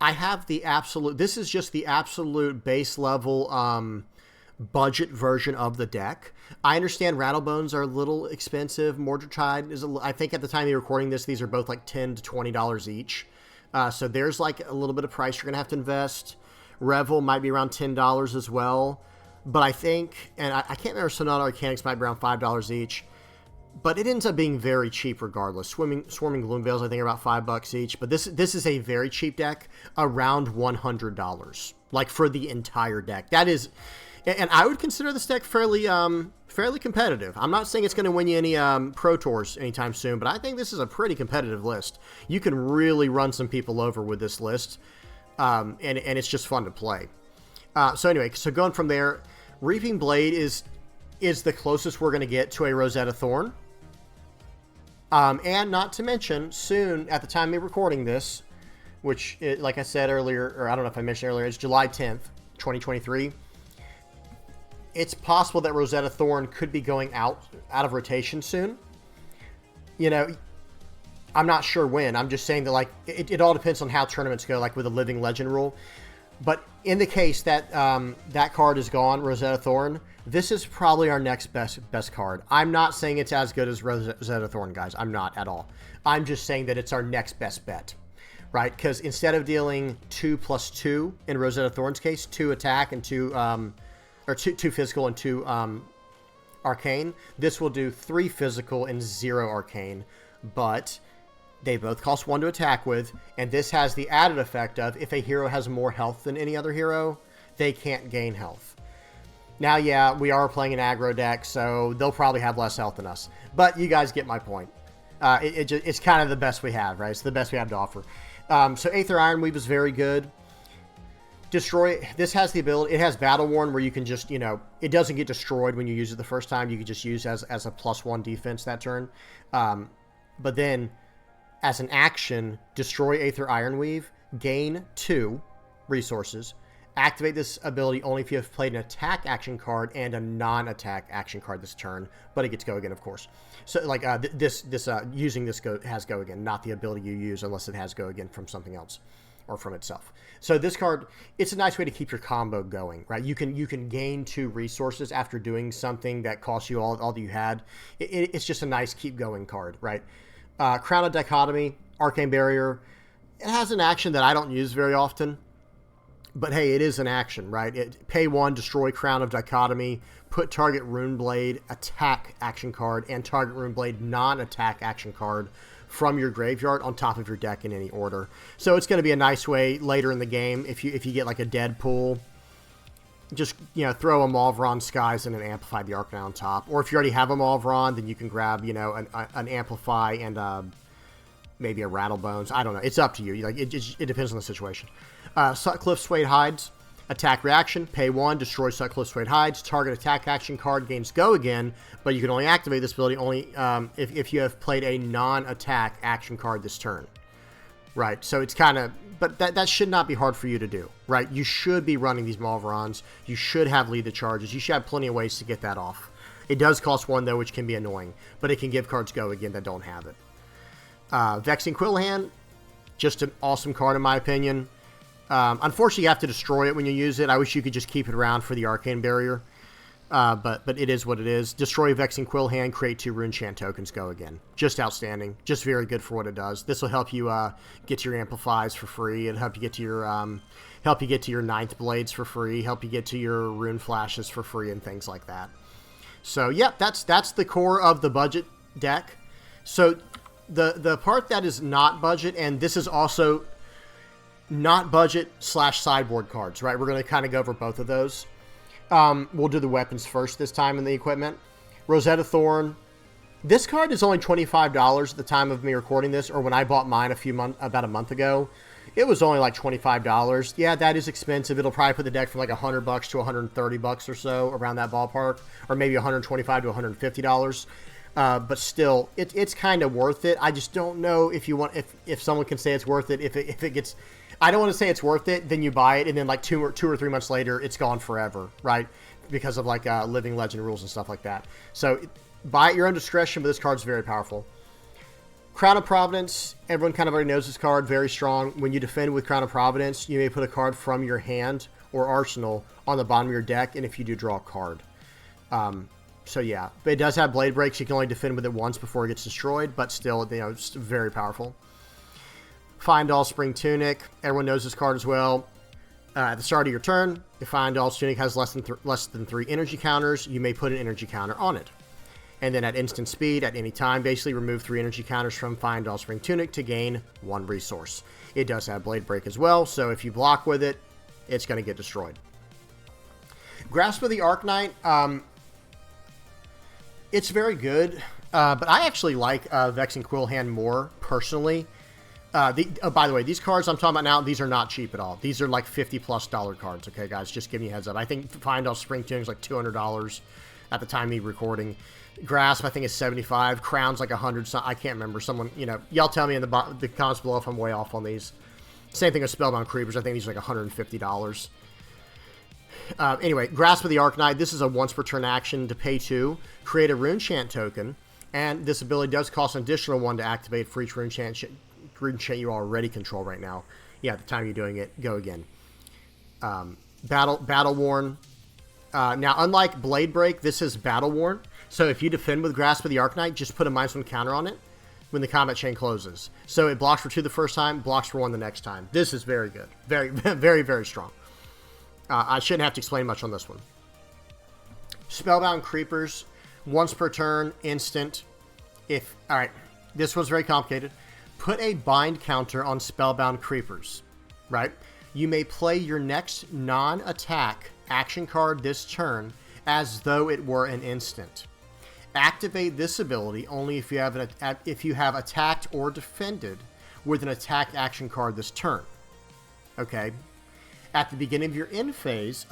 [SPEAKER 1] I have the absolute... This is just the absolute base level budget version of the deck. I understand Rattlebones are a little expensive. Mordred is... I think at the time of recording this, these are both like $10 to $20 each. So there's like a little bit of price you're going to have to invest. Revel might be around $10 as well. But I think, and I can't remember, Sonata Arcanics might be around $5 each. But it ends up being very cheap regardless. Swarming Gloomveils, I think, are about $5 each. But this is a very cheap deck, around $100. Like, for the entire deck. That is... And I would consider this deck fairly competitive. I'm not saying it's going to win you any Pro Tours anytime soon, but I think this is a pretty competitive list. You can really run some people over with this list, and it's just fun to play. So anyway, so going from there, Reaping Blade is the closest we're going to get to a Rosetta Thorn. And not to mention, soon, at the time of recording this, which, like I said earlier, or I don't know if I mentioned earlier, it's July 10th, 2023. It's possible that Rosetta Thorn could be going out of rotation soon. I'm not sure when. I'm just saying that, like, it all depends on how tournaments go, like with the Living Legend rule. But in the case that that card is gone, Rosetta Thorn, this is probably our next best card. I'm not saying it's as good as Rosetta Thorn, guys. I'm not at all. I'm just saying that it's our next best bet, right? Because instead of dealing 2+2 in Rosetta Thorn's case, 2 attack and 2 physical and 2 arcane, this will do 3 physical and 0 arcane, but they both cost 1 to attack with, and this has the added effect of if a hero has more health than any other hero, they can't gain health. Now, yeah, we are playing an aggro deck, so they'll probably have less health than us, but you guys get my point. It's kind of the best we have, right? It's the best we have to offer. So Aether Ironweave is very good. Destroy, this has the ability, it has Battle Worn where you can just, it doesn't get destroyed when you use it the first time. You can just use it as a +1 defense that turn. But then, as an action, destroy Aether Ironweave, gain 2 resources. Activate this ability only if you have played an attack action card and a non-attack action card this turn, but it gets go again, of course. So, like, using this has go again, not the ability you use unless it has go again from something else. or from itself. So this card, it's a nice way to keep your combo going, right? You can gain 2 resources after doing something that costs you all that you had. It's just a nice keep going card, right? Crown of Dichotomy, Arcane Barrier. It has an action that I don't use very often, but hey, it is an action, right? Pay 1, destroy Crown of Dichotomy, put target Runeblade attack action card and target Runeblade non-attack action card from your graveyard on top of your deck in any order. So it's going to be a nice way later in the game, if you get like a dead pool, just throw a Malvron Skies and an Amplify the Arcanine on top. Or if you already have a Malvron, then you can grab an Amplify and maybe a Rattlebones. I don't know. It's up to you. Like it depends on the situation. Sutcliffe Suede Hides. Attack reaction, pay 1, destroy Sutcliffe Suede Hides. Target attack action card gains Go again, but you can only activate this ability if you have played a non-attack action card this turn. Right, so it's kind of... But that should not be hard for you to do, right? You should be running these Malverons. You should have Lead the Charges. You should have plenty of ways to get that off. It does cost 1, though, which can be annoying, but it can give cards Go again that don't have it. Vexing Quillhand, just an awesome card in my opinion. Unfortunately, you have to destroy it when you use it. I wish you could just keep it around for the Arcane Barrier. But it is what it is. Destroy Vexing Quillhand, create 2 Runechant tokens, Go again. Just outstanding. Just very good for what it does. This will help you get to your Amplifies for free. It'll help you get to your Ninth Blades for free. Help you get to your Rune Flashes for free and things like that. So yeah, that's the core of the budget deck. So the part that is not budget, and this is also not budget / sideboard cards, right? We're going to kind of go over both of those. We'll do the weapons first this time in the equipment. Rosetta Thorn. This card is only $25 at the time of me recording this, or when I bought mine about a month ago. It was only like $25. Yeah, that is expensive. It'll probably put the deck from like $100 to $130 or so, around that ballpark, or maybe $125 to $150. But still, it's kind of worth it. I just don't know if someone can say it's worth it. If it gets... I don't want to say it's worth it, then you buy it, and then like 2 or 3 months later, it's gone forever, right? Because of like Living Legend rules and stuff like that. So buy at your own discretion, but this card's very powerful. Crown of Providence, everyone kind of already knows this card, very strong. When you defend with Crown of Providence, you may put a card from your hand or arsenal on the bottom of your deck, and if you do, draw a card. So yeah, but it does have Blade Breaks. You can only defend with it once before it gets destroyed, but still, it's very powerful. Find Spring Tunic. Everyone knows this card as well. At the start of your turn, if Find Tunic has less than 3 energy counters, you may put an energy counter on it. And then at instant speed, at any time, basically remove 3 energy counters from Find Spring Tunic to gain 1 resource. It does have Blade Break as well, so if you block with it, it's going to get destroyed. Grasp of the Arknight, it's very good, but I actually like Vexing Quillhand more, personally. By the way, these cards I'm talking about now, these are not cheap at all. These are like $50+ cards, okay, guys? Just giving you a heads up. I think Find Spring Tunic is like $200 at the time of me recording. Grasp, I think, is $75. Crown's like $100. I can't remember. Someone, y'all tell me in the comments below if I'm way off on these. Same thing with Spellbound Creepers. I think these are like $150. Anyway, Grasp of the Arknight. This is a once per turn action to pay 2. Create a Runechant token. And this ability does cost an additional 1 to activate for each Runechant you already control right now. Yeah, at the time you're doing it, Go again. Battle Worn. Now, unlike Blade Break, this is Battle Worn. So if you defend with Grasp of the Arknight, just put a -1 counter on it when the combat chain closes. So it blocks for 2 the first time, blocks for 1 the next time. This is very good. Very, very, very strong. I shouldn't have to explain much on this one. Spellbound Creepers. Once per turn, instant. Alright, this one's very complicated. Put a bind counter on Spellbound Creepers, right? You may play your next non-attack action card this turn as though it were an instant. Activate this ability only if you have attacked or defended with an attack action card this turn. Okay? At the beginning of your end phase,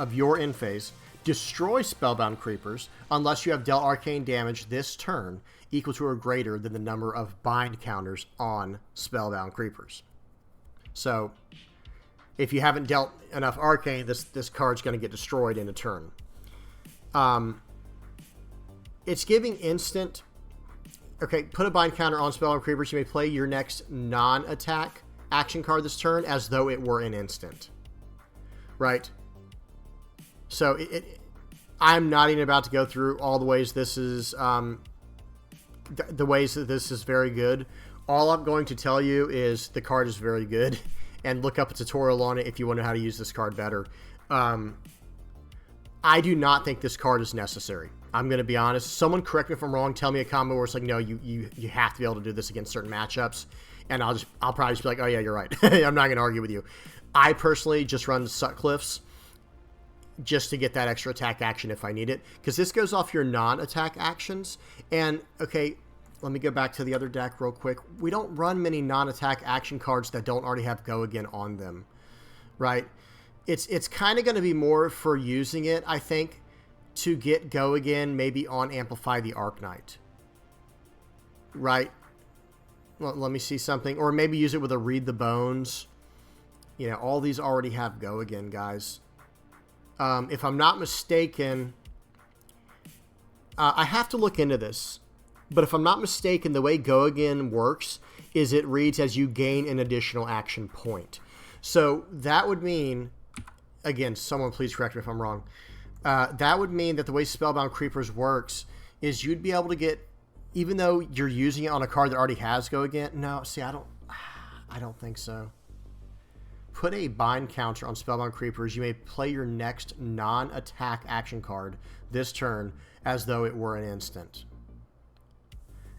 [SPEAKER 1] destroy Spellbound Creepers unless you have dealt arcane damage this turn equal to or greater than the number of bind counters on Spellbound Creepers. So, if you haven't dealt enough arcane, this card's going to get destroyed in a turn. It's giving instant... Okay, put a bind counter on Spellbound Creepers. You may play your next non-attack action card this turn as though it were an instant. Right? So I'm not even about to go through all the ways this is, the ways that this is very good. All I'm going to tell you is the card is very good, and look up a tutorial on it if you want to know how to use this card better. I do not think this card is necessary. I'm going to be honest. Someone correct me if I'm wrong. Tell me a combo where it's like, no, you have to be able to do this against certain matchups, and I'll probably just be like, oh yeah, you're right. I'm not going to argue with you. I personally just run Sutcliffe's just to get that extra attack action if I need it, because this goes off your non-attack actions. And okay, let me go back to the other deck real quick. We don't run many non-attack action cards that don't already have Go Again on them, right? It's kind of going to be more for using it, I think, to get Go Again maybe on Amplify the Arknight, right? Well, let me see something, or maybe use it with a Read the Bones. You know, all these already have Go Again, guys. If I'm not mistaken, I have to look into this, but if I'm not mistaken, the way Go Again works is it reads as you gain an additional action point. So that would mean, again, someone please correct me if I'm wrong, that would mean that the way Spellbound Creepers works is you'd be able to get, even though you're using it on a card that already has Go Again, no, see, I don't think so. Put a bind counter on Spellbound Creepers. You may play your next non-attack action card this turn as though it were an instant.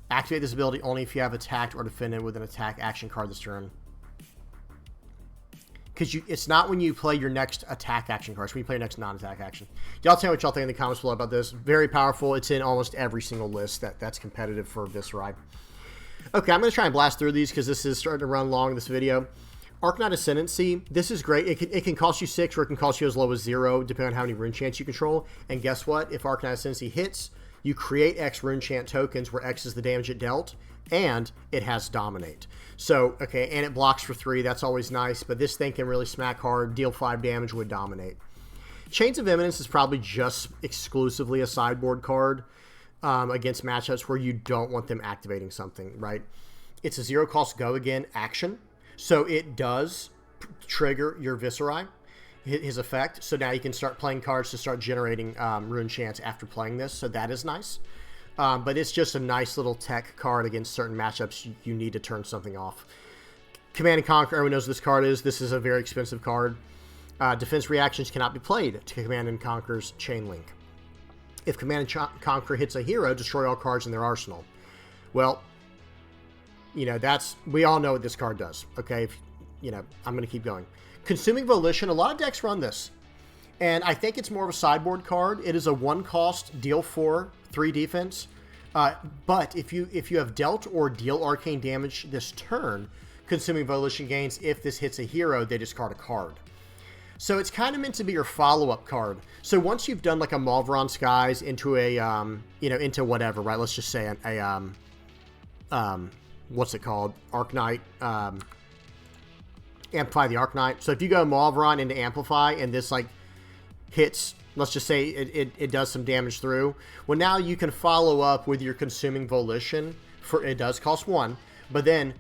[SPEAKER 1] Activate this ability only if you have attacked or defended with an attack action card this turn. Because it's not when you play your next attack action card. It's when you play your next non-attack action. Y'all tell me what y'all think in the comments below about this. Very powerful. It's in almost every single list that's competitive for Viserai. Okay, I'm going to try and blast through these because this is starting to run long, this video. Arknight Ascendancy, this is great. It can cost you 6 or it can cost you as low as 0 depending on how many rune chants you control. And guess what? If Arknight Ascendancy hits, you create X rune chant tokens where X is the damage it dealt, and it has Dominate. So, okay, and it blocks for 3. That's always nice, but this thing can really smack hard, deal 5 damage with Dominate. Chains of Eminence is probably just exclusively a sideboard card against matchups where you don't want them activating something, right? It's a 0-cost Go Again action. So it does trigger your Viserai, his effect. So now you can start playing cards to start generating rune chants after playing this. So that is nice. But it's just a nice little tech card against certain matchups you need to turn something off. Command and Conquer, everyone knows what this card is. This is a very expensive card. Defense reactions cannot be played to Command and Conquer's Chain Link. If Command and Conquer hits a hero, destroy all cards in their arsenal. Well, you know, we all know what this card does, okay? You know, I'm going to keep going. Consuming Volition, a lot of decks run this, and I think it's more of a sideboard card. It is a 1-cost, deal 4, 3 defense, but if you have dealt or deal arcane damage this turn, Consuming Volition gains. If this hits a hero, they discard a card. So it's kind of meant to be your follow-up card. So once you've done like a Malveron Skies into a, you know, into whatever, right? Let's just say what's it called? Arknight, Amplify the Arknight. So if you go Malveron into Amplify and this like hits, let's just say it does some damage through. Well, now you can follow up with your Consuming Volition. It does cost 1, but then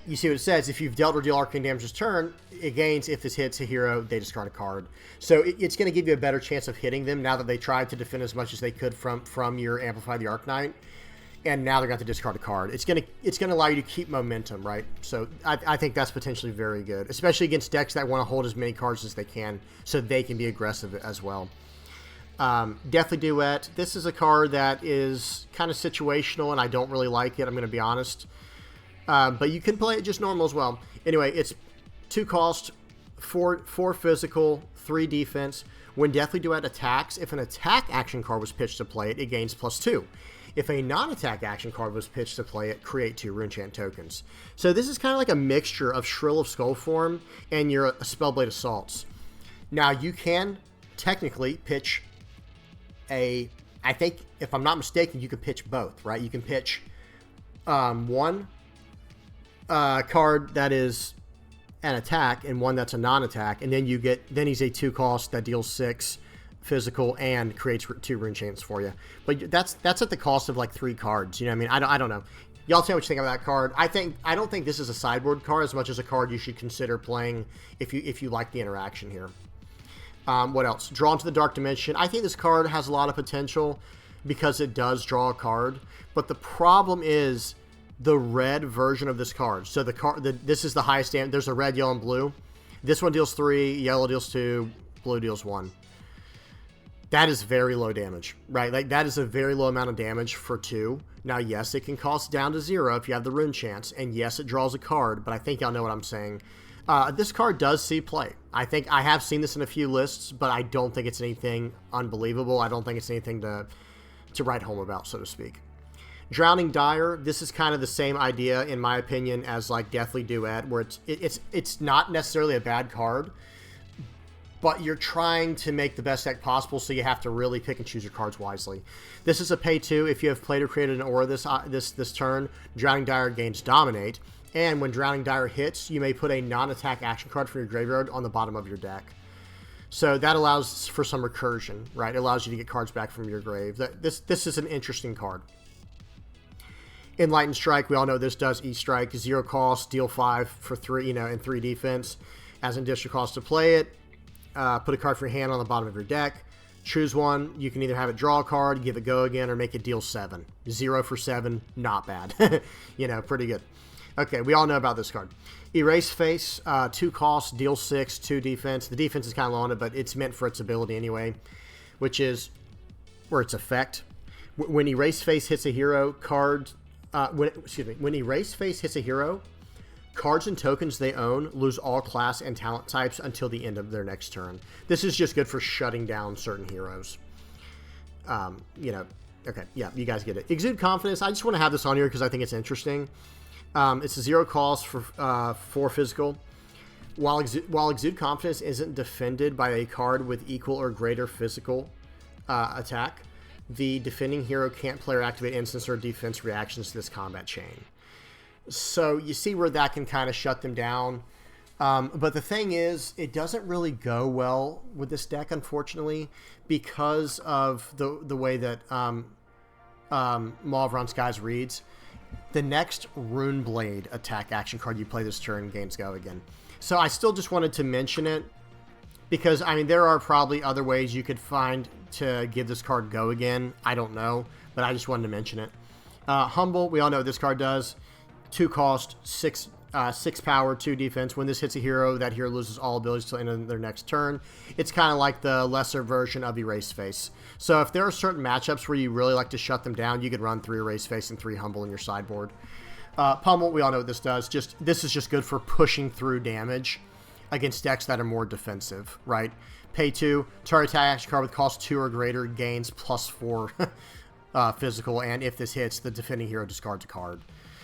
[SPEAKER 1] you see what it says. If you've dealt or deal arcane damage this turn, it gains. If this hits a hero, they discard a card. So it's going to give you a better chance of hitting them now that they tried to defend as much as they could from your Amplify the Arknight. And now they're going to discard a card. It's going to allow you to keep momentum, right? So I think that's potentially very good, especially against decks that want to hold as many cards as they can, so they can be aggressive as well. Deathly Duet. This is a card that is kind of situational, and I don't really like it. I'm going to be honest, but you can play it just normal as well. Anyway, it's 2 cost, 4 physical, 3 defense. When Deathly Duet attacks, if an attack action card was pitched to play it, it gains +2. If a non-attack action card was pitched to play it, create 2 Runechant tokens. So this is kind of like a mixture of Shrill of Skullform and your Spellblade Assaults. Now, you can technically pitch I think, if I'm not mistaken, you can pitch both, right? You can pitch one card that is an attack and one that's a non-attack, and then then he's a 2-cost that deals 6 physical and creates 2 rune chants for you. But that's at the cost of like 3 cards. You know what I mean? I don't know. Y'all tell me what you think of that card. I don't think this is a sideboard card as much as a card you should consider playing if you like the interaction here. What else? Drawn to the Dark Dimension. I think this card has a lot of potential because it does draw a card, but the problem is the red version of this card. So this is the highest damage. There's a red, yellow, and blue. This one deals 3, yellow deals 2, blue deals 1. That is very low damage, right? Like, that is a very low amount of damage for 2. Now, yes, it can cost down to 0 if you have the Rune Chance, and yes, it draws a card, but I think y'all know what I'm saying. This card does see play. I think I have seen this in a few lists, but I don't think it's anything unbelievable. I don't think it's anything to write home about, so to speak. Drowning Dire, this is kind of the same idea, in my opinion, as like Deathly Duet, where it's not necessarily a bad card, but you're trying to make the best deck possible, so you have to really pick and choose your cards wisely. This is a pay 2. If you have played or created an aura this turn, Drowning Dire gains Dominate, and when Drowning Dire hits, you may put a non-attack action card from your graveyard on the bottom of your deck. So that allows for some recursion, right? It allows you to get cards back from your grave. This is an interesting card. Enlightened Strike, we all know this does E-Strike, 0 cost, deal 5 for 3, and 3 defense. As an additional cost to play it, put a card from your hand on the bottom of your deck. Choose one. You can either have it draw a card, give it go again, or make it deal 7. 0 for 7, not bad. Pretty good. Okay, we all know about this card. Erase Face, 2 costs, deal 6, 2 defense. The defense is kind of low on it, but it's meant for its ability anyway, which is, or its effect. When Erase Face hits a hero, when Erase Face hits a hero, cards and tokens they own lose all class and talent types until the end of their next turn. This is just good for shutting down certain heroes. Okay, yeah, you guys get it. Exude Confidence, I just want to have this on here because I think it's interesting. It's a 0 cost for physical. While Exude Confidence isn't defended by a card with equal or greater physical attack, the defending hero can't play or activate instance or defense reactions to this combat chain. So you see where that can kind of shut them down. But the thing is, it doesn't really go well with this deck, unfortunately, because of the way that Maw Skies reads. The next Runeblade attack action card you play this turn gains go again. So I still just wanted to mention it because, there are probably other ways you could find to give this card go again. I don't know, but I just wanted to mention it. Humble, we all know what this card does. 2 cost, 6 power, 2 defense. When this hits a hero, that hero loses all abilities till the end of their next turn. It's kind of like the lesser version of Erase Face. So if there are certain matchups where you really like to shut them down, you could run 3 Erase Face and 3 Humble in your sideboard. Pummel, we all know what this does. This is just good for pushing through damage against decks that are more defensive, right? Pay 2, target attack action card with cost 2 or greater gains +4 physical, and if this hits, the defending hero discards a card.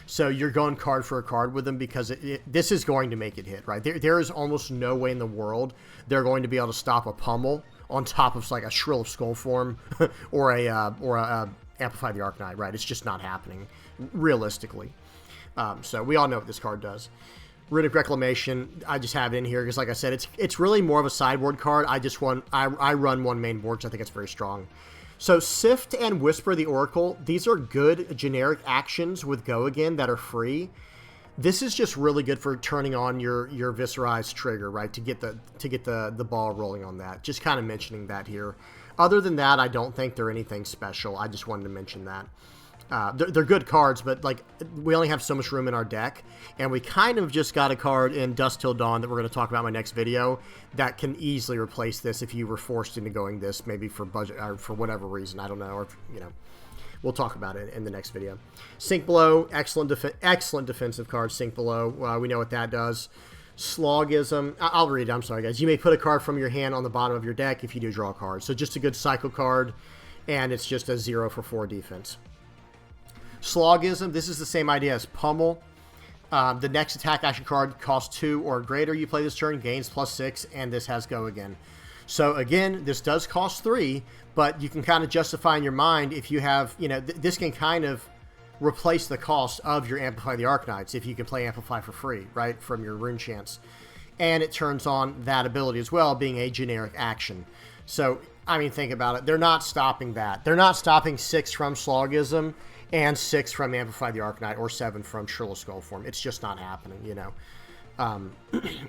[SPEAKER 1] So you're going card for a card with them because this is going to make it hit, right? There is almost no way in the world they're going to be able to stop a Pummel on top of like a Shrill of Skullform or a Amplify the Arcanine, right? It's just not happening realistically. So we all know what this card does. Runic Reclamation, I just have it in here because, like I said, it's really more of a sideboard card. I run one main board, so I think it's very strong. So Sift and Whisper the Oracle, these are good generic actions with Go Again that are free. This is just really good for turning on your Viserai's trigger, right? To get the ball rolling on that. Just kind of mentioning that here. Other than that, I don't think they're anything special. I just wanted to mention that. They're good cards, but like we only have so much room in our deck, and we kind of just got a card in Dusk Till Dawn that we're going to talk about in my next video that can easily replace this if you were forced into going this, maybe for budget or for whatever reason, I don't know, or we'll talk about it in the next video. Sink Below, excellent defensive card. Sink Below, we know what that does. Slogism, I'll read it. I'm sorry, guys. You may put a card from your hand on the bottom of your deck if you do draw a card. So just a good cycle card, and it's just a 0 for 4 defense. Slogism, this is the same idea as Pummel. The next attack action card costs 2 or greater. You play this turn, gains +6, and this has Go Again. So again, this does cost 3, but you can kind of justify in your mind if you have, this can kind of replace the cost of your Amplify the Arcanites if you can play Amplify for free, right, from your Rune Chance. And it turns on that ability as well, being a generic action. So, think about it. They're not stopping that. They're not stopping 6 from Slogism, and 6 from Amplify the Arcanite, or 7 from Shrill Skullform. It's just not happening, you know.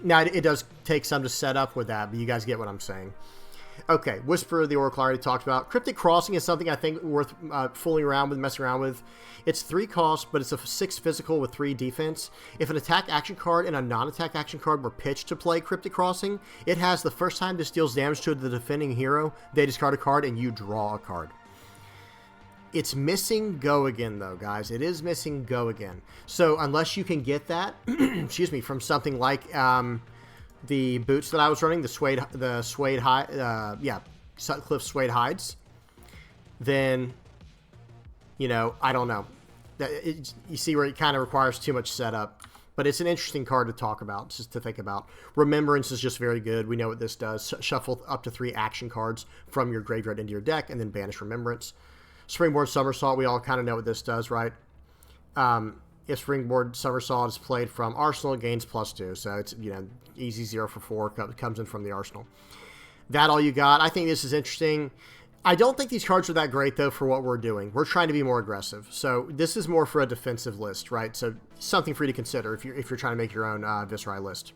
[SPEAKER 1] Now, it does take some to set up with that, but you guys get what I'm saying. Okay, Whisper of the Oracle I already talked about. Cryptic Crossing is something I think worth fooling around with, messing around with. It's 3 cost, but it's a 6 physical with 3 defense. If an attack action card and a non-attack action card were pitched to play Cryptic Crossing, it has the first time this deals damage to the defending hero, they discard a card and you draw a card. It's missing Go Again, though, guys. It is missing Go Again. So unless you can get that, excuse me, from something like the boots that I was running, the suede hide, Sutcliffe suede hides, then, you know, I don't know. You see where it kind of requires too much setup. But it's an interesting card to talk about, just to think about. Remembrance is just very good. We know what this does. Shuffle up to 3 action cards from your graveyard into your deck, and then banish Remembrance. Springboard Somersault, we all kind of know what this does, right? If Springboard Somersault is played from Arsenal, it gains +2. So it's, you know, easy 0 for 4, comes in from the Arsenal. That all you got. I think this is interesting. I don't think these cards are that great, though, for what we're doing. We're trying to be more aggressive. So this is more for a defensive list, right? So something for you to consider if you're trying to make your own Viserai list.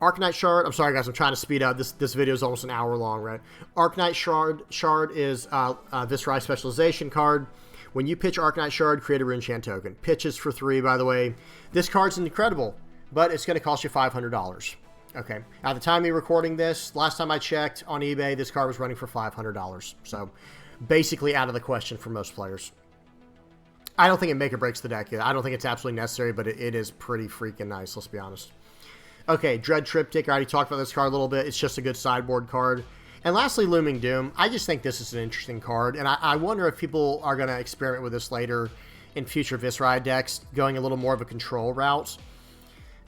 [SPEAKER 1] Arcanite Shard. I'm sorry, guys. I'm trying to speed up. This video is almost an hour long, right? Arcanite Shard is a Viserai specialization card. When you pitch Arcanite Shard, create a Runechant token. Pitches for 3, by the way. This card's incredible, but it's going to cost you $500. Okay. At the time of me recording this, last time I checked on eBay, this card was running for $500. So basically out of the question for most players. I don't think it make or breaks the deck yet. I don't think it's absolutely necessary, but it is pretty freaking nice, let's be honest. Okay, Dread Triptych. I already talked about this card a little bit. It's just a good sideboard card. And lastly, Looming Doom. I just think this is an interesting card, and I wonder if people are going to experiment with this later in future Viserai decks, going a little more of a control route.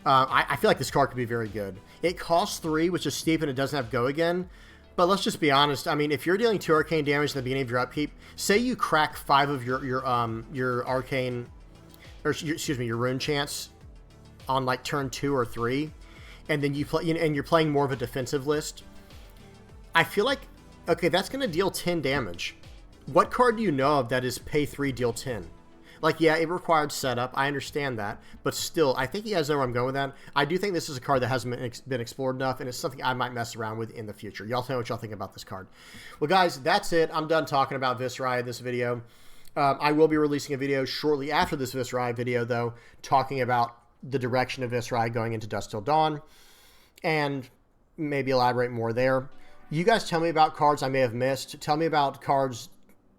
[SPEAKER 1] I feel like this card could be very good. It costs 3, which is steep, and it doesn't have Go Again. But let's just be honest. I mean, if you're dealing 2 arcane damage at the beginning of your upkeep, say you crack 5 of your arcane, or excuse me, your rune chance on like turn 2 or 3, and then you play, and you're playing more of a defensive list. I feel like, okay, that's going to deal 10 damage. What card do you know of that is pay 3, deal 10? Like, yeah, it required setup. I understand that. But still, I think you guys know where I'm going with that. I do think this is a card that hasn't been explored enough, and it's something I might mess around with in the future. Y'all tell me what y'all think about this card. Well, guys, that's it. I'm done talking about Viserai in this video. I will be releasing a video shortly after this Viserai video, though, talking about the direction of Viserai going into Dusk Till Dawn, and maybe elaborate more there. You guys tell me about cards I may have missed. Tell me about cards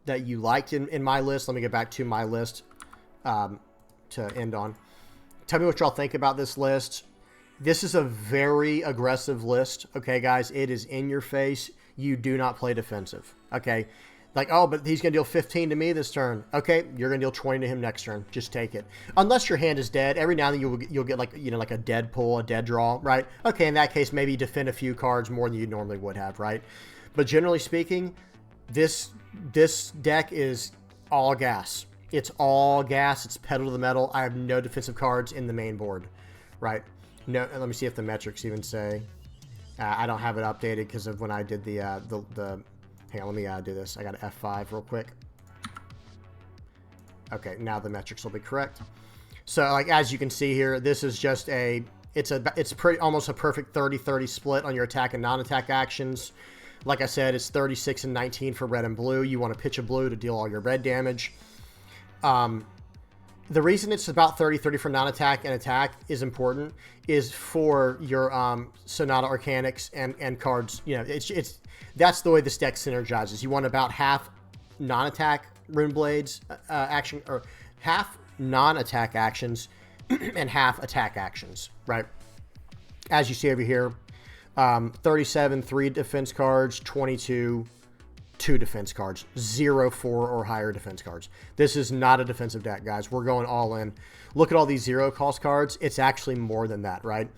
[SPEAKER 1] that you liked in my list. Let me get back to my list to end on. Tell me what y'all think about this list. This is a very aggressive list, okay, guys? It is in your face. You do not play defensive, okay? Like, oh, but he's going to deal 15 to me this turn. Okay, you're going to deal 20 to him next turn. Just take it. Unless your hand is dead. Every now and then you'll get, like, you know, like a dead pull, a dead draw, right? Okay, in that case, maybe defend a few cards more than you normally would have, right? But generally speaking, this deck is all gas. It's all gas. It's pedal to the metal. I have no defensive cards in the main board, right? No. Let me see if the metrics even say. I don't have it updated because of when I did the hang on, let me do this. I got an F5 real quick. Okay, now the metrics will be correct. So, like, as you can see here, this is just it's pretty almost a perfect 30-30 split on your attack and non-attack actions. Like I said, it's 36 and 19 for red and blue. You want to pitch a blue to deal all your red damage. The reason it's about 30-30 for non-attack and attack is important is for your Sonata Arcanics and cards. You know, that's the way this deck synergizes. You want about half non-attack Rune Blades action, or half non-attack actions and half attack actions, right? As you see over here, 37 3 defense cards, 22 2 defense cards, 0 4 or higher defense cards. This is not a defensive deck, guys. We're going all in. Look at all these 0 cost cards. It's actually more than that, right?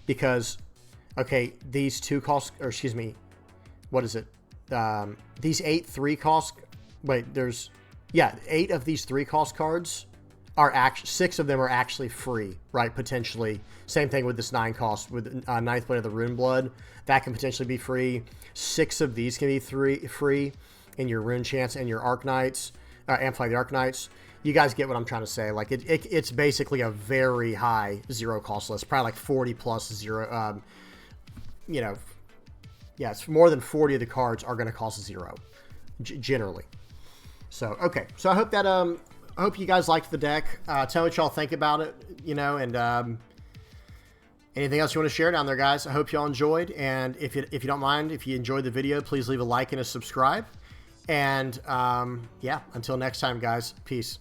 [SPEAKER 1] Because, okay, these 2 cost, or excuse me, what is it? These 8 3 cost, wait, there's, yeah, 8 of these 3 cost cards are actually, 6 of them are actually free, right? Potentially. Same thing with this 9 cost, with Ninth Blade of the Rune Blood. That can potentially be free. 6 of these can be free in your Rune Chance and your Arcanites, Amplify the Arcanites. you guys get what I'm trying to say. Like it's basically a very high zero cost list, probably like 40 plus zero. You know, yeah, it's more than 40 of the cards are going to cost zero, generally. So okay, so I hope that I hope you guys liked the deck. Tell me what y'all think about it, you know, and anything else you want to share down there, guys. I hope y'all enjoyed, and if you don't mind, if you enjoyed the video, please leave a like and a subscribe. And yeah, until next time, guys, peace.